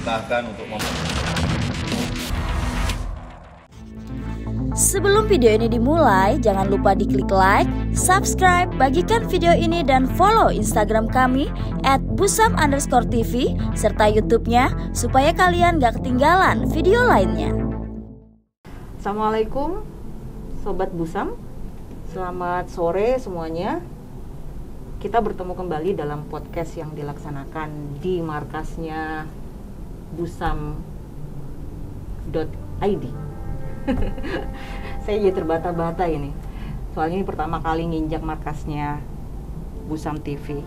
usahakan untuk Sebelum video ini dimulai, jangan lupa diklik like, subscribe, bagikan video ini dan follow Instagram kami @busam_tv serta YouTube-nya supaya kalian gak ketinggalan video lainnya. Assalamualaikum Sobat Busam, selamat sore semuanya. Kita bertemu kembali dalam podcast yang dilaksanakan di markasnya busam.id. Saya jadi terbata-bata ini. Soalnya ini pertama kali nginjak markasnya Busam TV.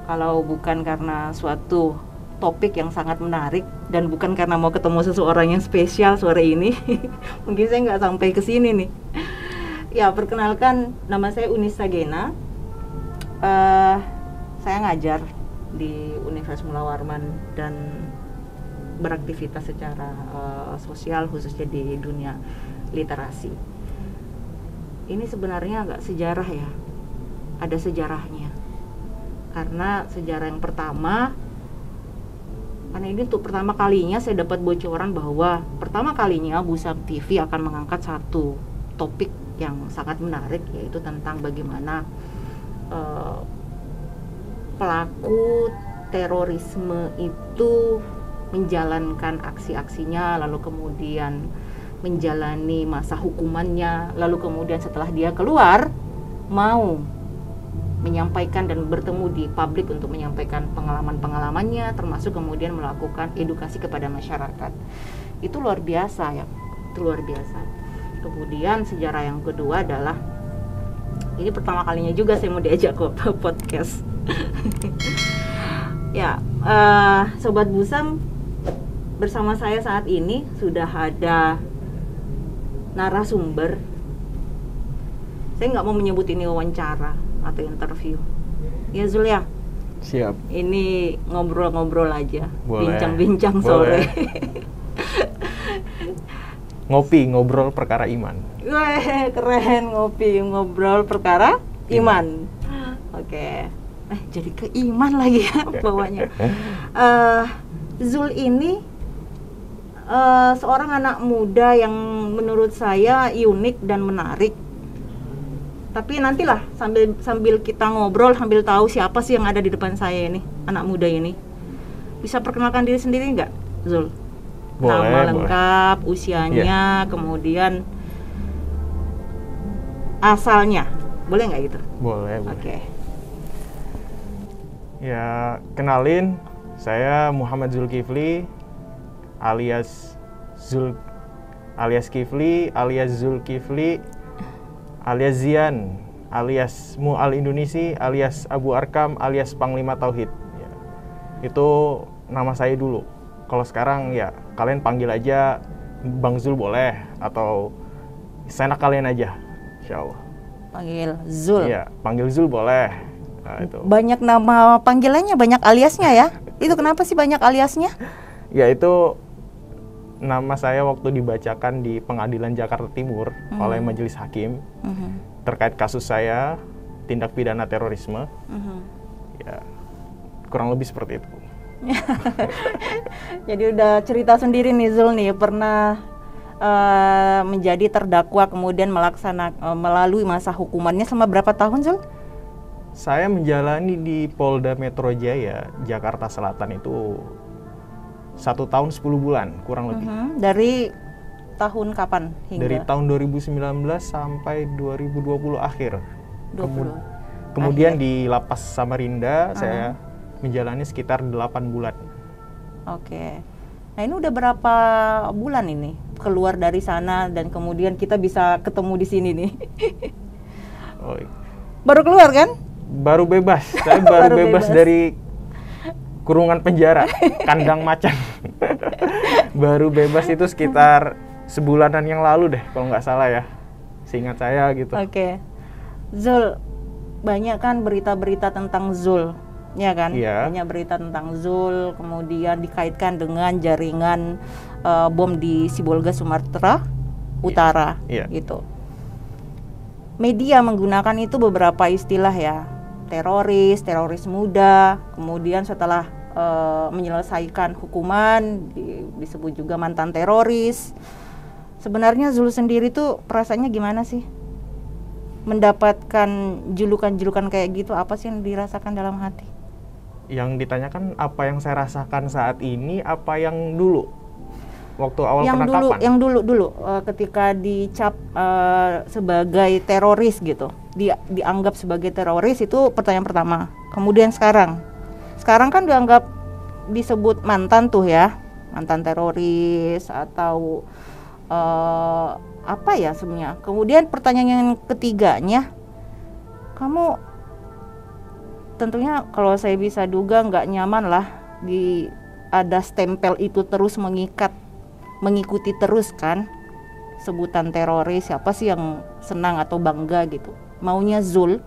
Kalau bukan karena suatu topik yang sangat menarik dan bukan karena mau ketemu seseorang yang spesial sore ini, mungkin saya nggak sampai ke sini nih. Ya, perkenalkan, nama saya Unisa Gena. Saya ngajar di Universitas Mula Warman dan beraktivitas secara sosial khususnya di dunia literasi. Ini sebenarnya agak sejarah ya, ada sejarahnya. Karena sejarah yang pertama, karena ini untuk pertama kalinya saya dapat bocoran bahwa pertama kalinya Busam TV akan mengangkat satu topik yang sangat menarik, yaitu tentang bagaimana pelaku terorisme itu menjalankan aksi-aksinya, lalu kemudian menjalani masa hukumannya, lalu kemudian setelah dia keluar mau menyampaikan dan bertemu di publik untuk menyampaikan pengalaman-pengalamannya, termasuk kemudian melakukan edukasi kepada masyarakat. Itu luar biasa ya, itu luar biasa. Kemudian sejarah yang kedua adalah ini pertama kalinya juga saya mau diajak ke podcast. Ya, Sobat Busam, bersama saya saat ini sudah ada narasumber. Saya nggak mau menyebut ini wawancara atau interview. Ya Zul ya? Siap. Ini ngobrol-ngobrol aja, Boleh. bincang-bincang Boleh. sore. Ngopi, ngobrol perkara iman. Weh, keren, ngopi, ngobrol perkara iman. Oke. Jadi ke iman lagi ya bawanya. Zul ini seorang anak muda yang menurut saya unik dan menarik. Tapi nantilah sambil kita ngobrol, sambil tahu siapa sih yang ada di depan saya ini, anak muda ini. Bisa perkenalkan diri sendiri nggak, Zul? Boleh, Nama lengkap, usianya, Yeah. kemudian asalnya. Boleh nggak gitu? Boleh. Oke. Ya, kenalin, saya Muhammad Zulkifli alias Kifli, alias Zulkifli, alias Zian, alias Mu'al Indonesia, alias Abu Arkam, alias Panglima Tauhid. Ya. Itu nama saya dulu. Kalau sekarang ya kalian panggil aja Bang Zul boleh, atau seenak kalian aja, insya Allah. Panggil Zul. Iya, panggil Zul boleh. Nah, itu. Banyak nama panggilannya, banyak aliasnya ya. Itu kenapa sih banyak aliasnya? Ya itu nama saya waktu dibacakan di Pengadilan Jakarta Timur oleh Majelis Hakim terkait kasus saya tindak pidana terorisme. Ya, kurang lebih seperti itu. Jadi udah cerita sendiri nih Zul nih, pernah menjadi terdakwa kemudian melalui masa hukumannya selama berapa tahun, Zul? Saya menjalani di Polda Metro Jaya, Jakarta Selatan itu 1 tahun 10 bulan, kurang lebih. Dari tahun kapan hingga? Dari tahun 2019 sampai 2020 akhir. 20 Kemudian di Lapas Samarinda saya menjalani sekitar 8 bulan. Oke. Nah ini udah berapa bulan ini keluar dari sana dan kemudian kita bisa ketemu di sini nih? Oh, Baru keluar kan? baru bebas, saya baru bebas dari kurungan penjara, kandang macan. Baru bebas itu sekitar sebulanan yang lalu deh, kalau nggak salah ya, seingat saya gitu. Oke. Zul, banyak kan berita-berita tentang Zul, ya kan? Iya. Banyak berita tentang Zul, kemudian dikaitkan dengan jaringan bom di Sibolga, Sumatera Utara, Iya. gitu. Media menggunakan itu beberapa istilah ya, teroris muda, kemudian setelah menyelesaikan hukuman, disebut juga mantan teroris. Sebenarnya Zul sendiri tuh perasaannya gimana sih? Mendapatkan julukan-julukan kayak gitu, apa sih yang dirasakan dalam hati? Yang ditanyakan apa yang saya rasakan saat ini, apa yang dulu waktu awal penangkapan? Yang dulu ketika dicap sebagai teroris gitu, dianggap sebagai teroris, itu pertanyaan pertama. Kemudian sekarang kan dianggap disebut mantan tuh ya, mantan teroris atau apa ya sebenarnya. Kemudian pertanyaan yang ketiganya, kamu tentunya kalau saya bisa duga nggak nyaman lah ada stempel itu terus mengikuti terus kan, sebutan teroris. Siapa sih yang senang atau bangga gitu? Maunya Zul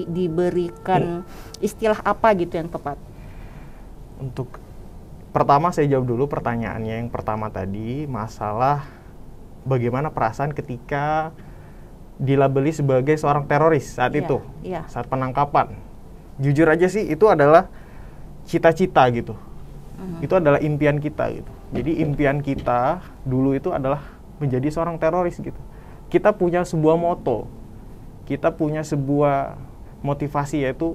diberikan istilah apa gitu yang tepat? Untuk pertama saya jawab dulu pertanyaannya yang pertama tadi, masalah bagaimana perasaan ketika dilabeli sebagai seorang teroris saat itu, saat penangkapan. Jujur aja sih itu adalah cita-cita gitu. Itu adalah impian kita gitu. Jadi impian kita dulu itu adalah menjadi seorang teroris gitu. Kita punya sebuah moto, kita punya sebuah motivasi, yaitu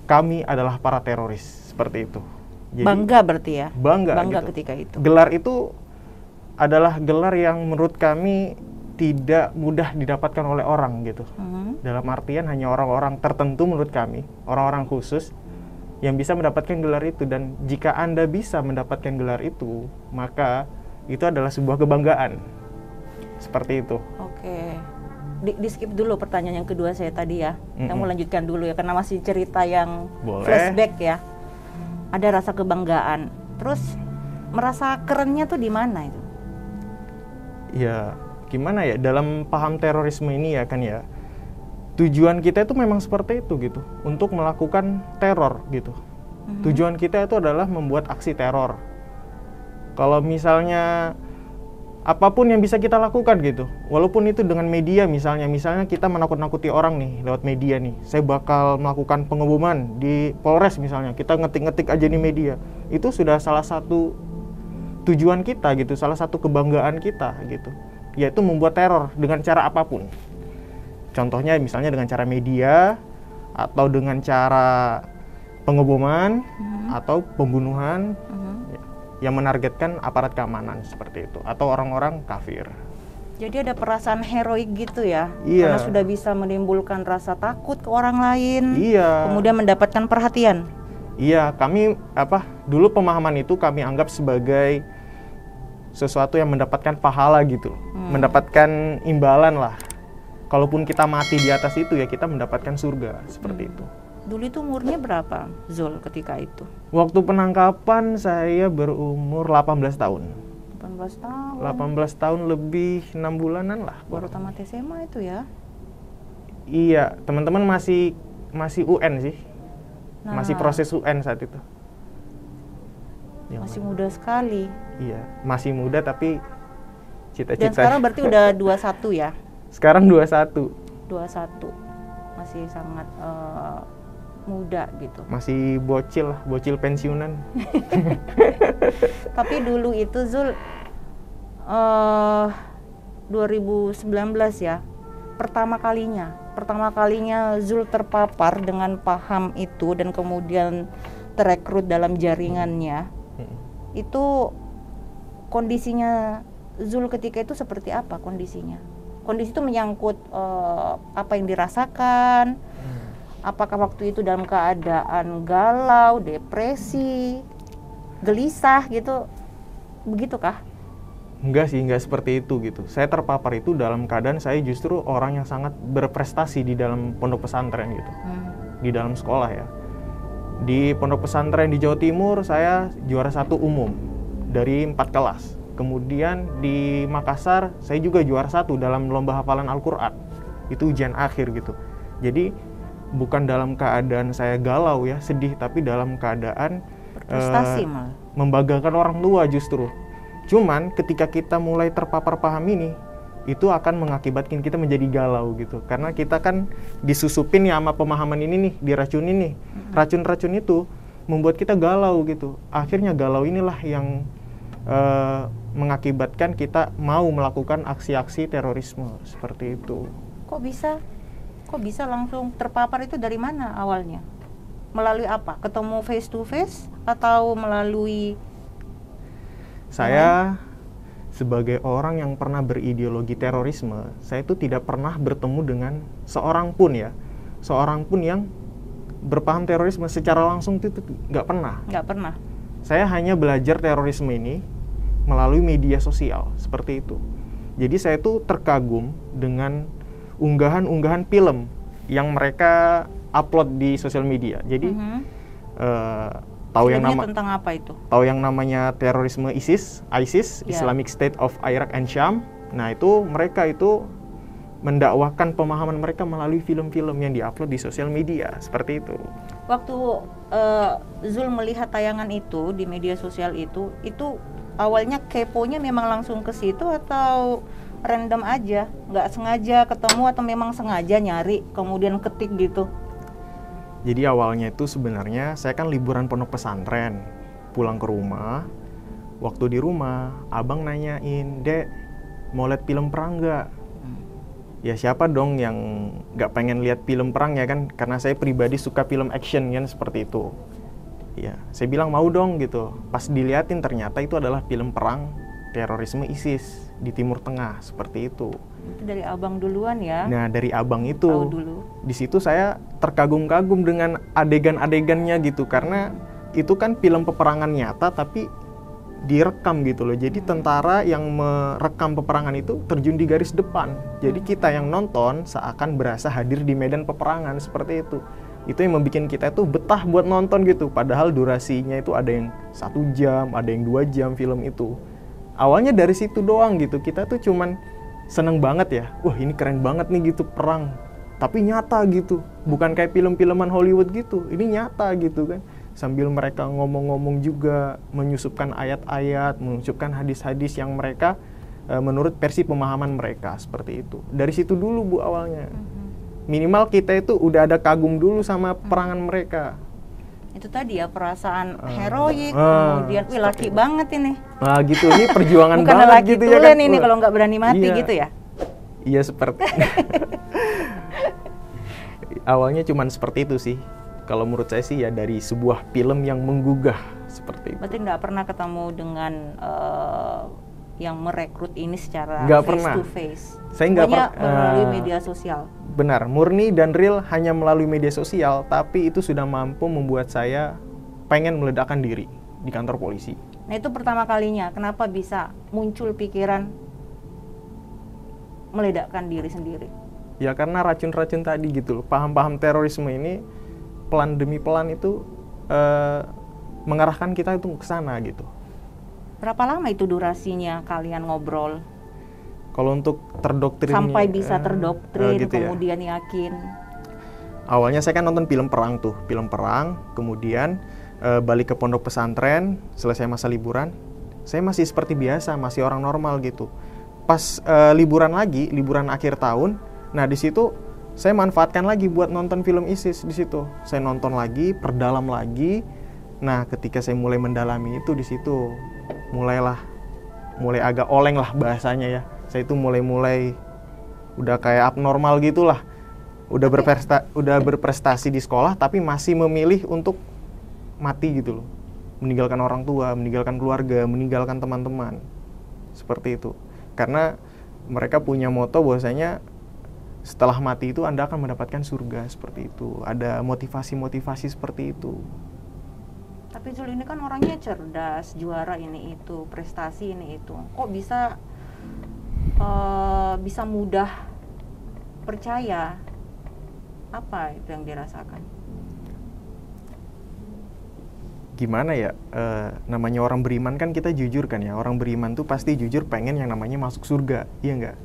kami adalah para teroris, seperti itu. Jadi, bangga berarti ya? Bangga gitu. ketika itu. Gelar itu adalah gelar yang menurut kami tidak mudah didapatkan oleh orang gitu. Dalam artian hanya orang-orang tertentu menurut kami, orang-orang khusus yang bisa mendapatkan gelar itu. Dan jika Anda bisa mendapatkan gelar itu, maka itu adalah sebuah kebanggaan. Seperti itu. Oke. Di skip dulu pertanyaan yang kedua saya tadi ya. Kamu lanjutkan dulu ya, karena masih cerita yang flashback ya. Ada rasa kebanggaan. Terus merasa kerennya tuh di mana itu? Ya, gimana ya, dalam paham terorisme ini ya kan ya, tujuan kita itu memang seperti itu gitu, untuk melakukan teror gitu. Tujuan kita itu adalah membuat aksi teror. Kalau misalnya apapun yang bisa kita lakukan gitu, walaupun itu dengan media, misalnya kita menakut-nakuti orang nih lewat media nih, saya bakal melakukan pengeboman di Polres misalnya, kita ngetik-ngetik aja di media, itu sudah salah satu tujuan kita gitu, salah satu kebanggaan kita gitu, yaitu membuat teror dengan cara apapun. Contohnya misalnya dengan cara media, atau dengan cara pengeboman, atau pembunuhan, yang menargetkan aparat keamanan seperti itu, atau orang-orang kafir. Jadi ada perasaan heroik gitu ya? Iya. Karena sudah bisa menimbulkan rasa takut ke orang lain, iya, kemudian mendapatkan perhatian. Iya, kami dulu pemahaman itu kami anggap sebagai sesuatu yang mendapatkan pahala gitu, mendapatkan imbalan lah. Kalaupun kita mati di atas itu ya kita mendapatkan surga, seperti itu. Dulu itu umurnya berapa Zul ketika itu? Waktu penangkapan saya berumur 18 tahun. 18 tahun. 18 tahun lebih 6 bulanan lah. Baru tamat SMA itu ya? Iya, teman-teman masih UN sih. Nah, masih proses UN saat itu. Masih muda sekali. Iya, masih muda tapi cita-cita. Dan sekarang berarti udah 21 ya? Sekarang 21. 21. Masih sangat muda gitu. Masih bocil lah, bocil pensiunan. Tapi dulu itu Zul 2019 ya, pertama kalinya Zul terpapar dengan paham itu dan kemudian terekrut dalam jaringannya. Itu kondisinya Zul ketika itu seperti apa kondisinya? Kondisi itu menyangkut apa yang dirasakan. Apakah waktu itu dalam keadaan galau, depresi, gelisah gitu, begitukah? Enggak sih, enggak seperti itu gitu. Saya terpapar itu dalam keadaan saya justru orang yang sangat berprestasi di dalam pondok pesantren gitu, di dalam sekolah ya. Di pondok pesantren di Jawa Timur saya juara 1 umum dari 4 kelas. Kemudian di Makassar saya juga juara 1 dalam lomba hafalan Al-Quran. Itu ujian akhir gitu. Jadi bukan dalam keadaan saya galau ya, sedih, tapi dalam keadaan berprestasi malah. Membanggakan orang tua justru. Cuman ketika kita mulai terpapar paham ini, itu akan mengakibatkan kita menjadi galau gitu. Karena kita kan disusupin ya sama pemahaman ini nih, diracunin nih. Racun-racun itu membuat kita galau gitu. Akhirnya galau inilah yang mengakibatkan kita mau melakukan aksi-aksi terorisme seperti itu. Kok bisa langsung terpapar itu dari mana awalnya? Melalui apa? Ketemu face to face atau melalui Saya sebagai orang yang pernah berideologi terorisme, saya itu tidak pernah bertemu dengan seorang pun yang berpaham terorisme secara langsung, itu nggak pernah. Nggak pernah. Saya hanya belajar terorisme ini melalui media sosial seperti itu. Jadi saya tuh terkagum dengan unggahan-unggahan film yang mereka upload di sosial media. Jadi tahu yang tentang apa itu? Tahu yang namanya terorisme ISIS, Islamic State of Iraq and Sham. Nah, itu mereka itu mendakwahkan pemahaman mereka melalui film-film yang diupload di sosial media seperti itu. Waktu Zul melihat tayangan itu di media sosial itu awalnya keponya memang langsung ke situ atau random aja, nggak sengaja ketemu atau memang sengaja nyari kemudian ketik gitu? Jadi awalnya itu sebenarnya saya kan liburan pondok pesantren, pulang ke rumah. Waktu di rumah, abang nanyain, "Dek, mau lihat film perang nggak?" Ya siapa dong yang nggak pengen lihat film perang ya kan? Karena saya pribadi suka film action kan seperti itu. Ya, saya bilang mau dong gitu. Pas diliatin ternyata itu adalah film perang terorisme ISIS di Timur Tengah seperti itu. Itu dari abang duluan ya? Nah, dari abang itu. Tahu dulu. Di situ saya terkagum-kagum dengan adegan-adegannya gitu, karena itu kan film peperangan nyata tapi direkam gitu loh. Jadi tentara yang merekam peperangan itu terjun di garis depan. Jadi kita yang nonton seakan berasa hadir di medan peperangan seperti itu. Itu yang membuat kita itu betah buat nonton gitu. Padahal durasinya itu ada yang 1 jam, ada yang 2 jam film itu. Awalnya dari situ doang gitu. Kita tuh cuman seneng banget ya. Wah, ini keren banget nih gitu perang. Tapi nyata gitu. Bukan kayak film-filman Hollywood gitu. Ini nyata gitu kan. Sambil mereka ngomong-ngomong juga, menyusupkan ayat-ayat, menyusupkan hadis-hadis yang mereka menurut versi pemahaman mereka seperti itu. Dari situ dulu Bu awalnya. Minimal kita itu udah ada kagum dulu sama perangan mereka. Itu tadi ya perasaan heroik, kemudian wih laki itu banget ini. Nah gitu, ini perjuangan bukan banget laki gitu ya kan. Ini Wah. kalau nggak berani mati Iya. gitu ya. Iya seperti. Awalnya cuman seperti itu sih. Kalau menurut saya sih ya dari sebuah film yang menggugah seperti itu. Berarti nggak pernah ketemu dengan yang merekrut ini secara Nggak face pernah. to face. Saya nggak melalui media sosial. Benar, murni dan real hanya melalui media sosial, tapi itu sudah mampu membuat saya pengen meledakkan diri di kantor polisi. Nah itu pertama kalinya, kenapa bisa muncul pikiran meledakkan diri sendiri? Ya karena racun-racun tadi gitu loh, paham-paham terorisme ini pelan demi pelan itu mengarahkan kita itu ke sana gitu. Berapa lama itu durasinya kalian ngobrol? Kalau untuk terdoktrin sampai bisa terdoktrin, gitu kemudian yakin. Awalnya saya kan nonton film perang tuh, film perang, kemudian balik ke pondok pesantren, selesai masa liburan, saya masih seperti biasa, masih orang normal gitu. Pas liburan lagi, liburan akhir tahun, nah di situ saya manfaatkan lagi buat nonton film ISIS di situ. Saya nonton lagi, perdalam lagi. Nah, ketika saya mulai mendalami itu di situ, mulai agak oleng lah bahasanya ya. Saya itu mulai udah kayak abnormal gitulah. Udah berprestasi di sekolah tapi masih memilih untuk mati gitu loh. Meninggalkan orang tua, meninggalkan keluarga, meninggalkan teman-teman. Seperti itu. Karena mereka punya moto bahwasanya setelah mati itu Anda akan mendapatkan surga seperti itu. Ada motivasi-motivasi seperti itu. Tapi Zul ini kan orangnya cerdas, juara ini itu, prestasi ini itu. Kok bisa mudah percaya? Apa itu yang dirasakan? Gimana ya, namanya orang beriman kan kita jujur kan ya. Orang beriman tuh pasti jujur pengen yang namanya masuk surga, iya nggak?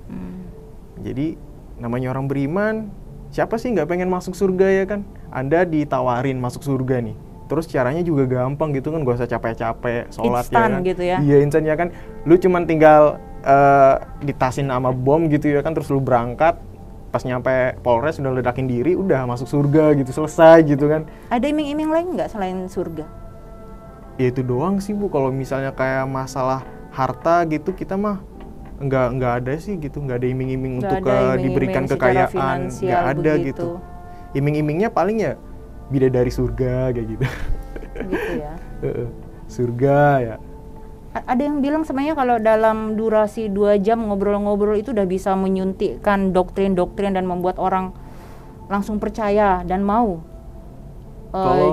Jadi namanya orang beriman, siapa sih nggak pengen masuk surga ya kan? Anda ditawarin masuk surga nih, terus caranya juga gampang gitu kan, gak usah capek-capek sholat instan ya kan? Gitu ya? Iya instan ya kan, lu cuman tinggal ditasin sama bom gitu ya kan, terus lu berangkat, pas nyampe Polres udah ledakin diri, udah masuk surga gitu, selesai gitu kan. Ada iming-iming lain nggak selain surga? Ya itu doang sih Bu, kalau misalnya kayak masalah harta gitu kita mah nggak ada sih gitu, nggak ada iming-iming Nggak untuk ada iming-iming diberikan secara kekayaan, finansial nggak ada begitu. gitu. Iming-imingnya paling ya bidadari surga kayak gitu. Gitu ya. Surga ya. Ada yang bilang sebenarnya kalau dalam durasi 2 jam ngobrol-ngobrol itu udah bisa menyuntikkan doktrin-doktrin dan membuat orang langsung percaya dan mau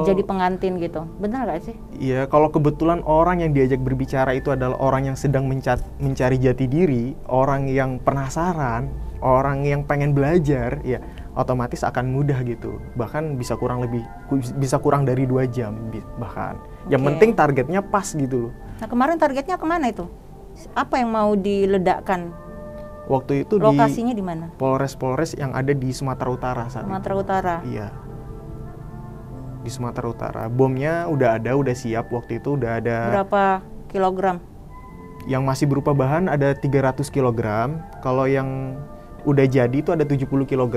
jadi pengantin gitu. Benar nggak sih? Iya, kalau kebetulan orang yang diajak berbicara itu adalah orang yang sedang mencari jati diri, orang yang penasaran, orang yang pengen belajar, ya otomatis akan mudah gitu. Bahkan bisa kurang dari 2 jam bahkan. Yang Oke. penting targetnya pas gitu loh. Nah kemarin targetnya kemana itu? Apa yang mau diledakkan? Waktu itu Lokasinya di di mana? Polres-Polres yang ada di Sumatera Utara saat itu. Sumatera Utara. Iya. Di Sumatera Utara. Bomnya udah siap waktu itu, udah ada. Berapa kilogram? Yang masih berupa bahan ada 300 kg. Kalau yang udah jadi itu ada 70 kg.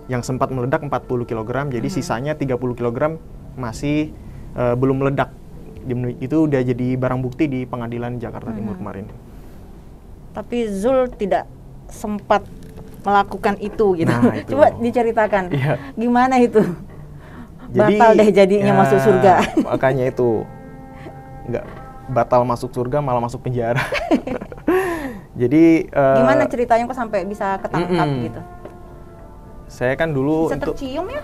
Yang sempat meledak 40 kg. Jadi sisanya 30 kg masih belum meledak. Itu udah jadi barang bukti di Pengadilan Jakarta Timur kemarin. Tapi Zul tidak sempat melakukan itu gitu. Nah, itu. Coba diceritakan. Iya. Gimana itu? Batal deh jadinya ya, masuk surga. Makanya itu nggak batal masuk surga, malah masuk penjara. Jadi Gimana ceritanya kok sampai bisa ketangkap gitu? saya kan dulu Bisa untuk tercium ya?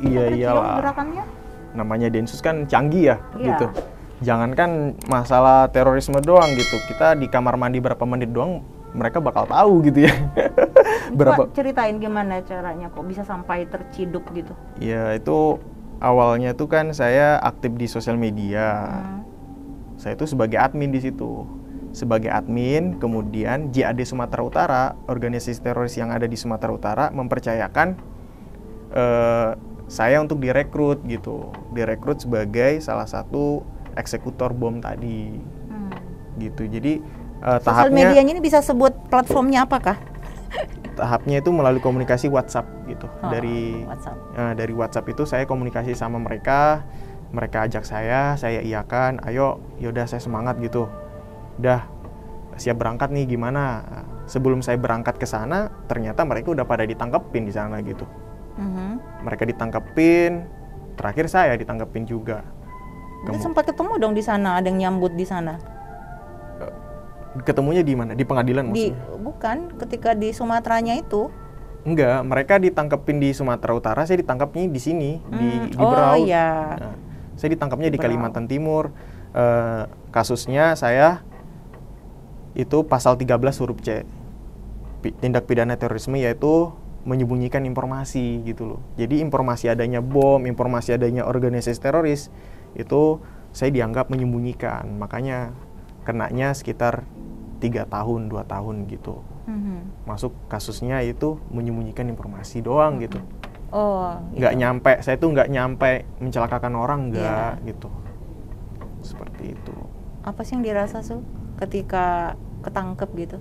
iya Tercium iyalah. gerakannya? Namanya Densus kan canggih ya, Iya. gitu. Jangankan masalah terorisme doang gitu, kita di kamar mandi berapa menit doang mereka bakal tahu gitu ya. Coba ceritain gimana caranya kok bisa sampai terciduk gitu? Ya itu awalnya tuh kan saya aktif di sosial media. Saya itu sebagai admin di situ. Sebagai admin, kemudian JAD Sumatera Utara, organisasi teroris yang ada di Sumatera Utara mempercayakan saya untuk direkrut gitu. Direkrut sebagai salah satu eksekutor bom tadi. Gitu. Jadi Sosial tahapnya medianya ini bisa sebut platformnya apakah? tahapnya itu melalui komunikasi WhatsApp gitu. Oh, Dari WhatsApp. dari WhatsApp itu saya komunikasi sama mereka ajak saya iakan, ayo yaudah saya semangat gitu. Udah siap berangkat nih gimana? Sebelum saya berangkat ke sana, ternyata mereka udah pada ditangkepin di sana gitu. Mereka ditangkepin, terakhir saya ditangkepin juga. Udah sempat ketemu dong di sana, ada yang nyambut di sana. Ketemunya di mana? Di pengadilan Di maksudnya? bukan ketika di Sumateranya itu. Enggak, mereka ditangkepin di Sumatera Utara, saya ditangkapnya di sini, di Oh Berau. iya. Nah, saya ditangkapnya di Berau. Kalimantan Timur. Kasusnya saya itu pasal 13 huruf C. Tindak pidana terorisme, yaitu menyembunyikan informasi gitu loh. Jadi informasi adanya bom, informasi adanya organisasi teroris, itu saya dianggap menyembunyikan. Makanya kenanya sekitar 3 tahun, 2 tahun gitu. Masuk kasusnya itu menyembunyikan informasi doang gitu. Oh, Nggak nyampe, saya tuh nggak nyampe mencelakakan orang, nggak gitu. Seperti itu. apa sih yang dirasa Su ketika ketangkep gitu?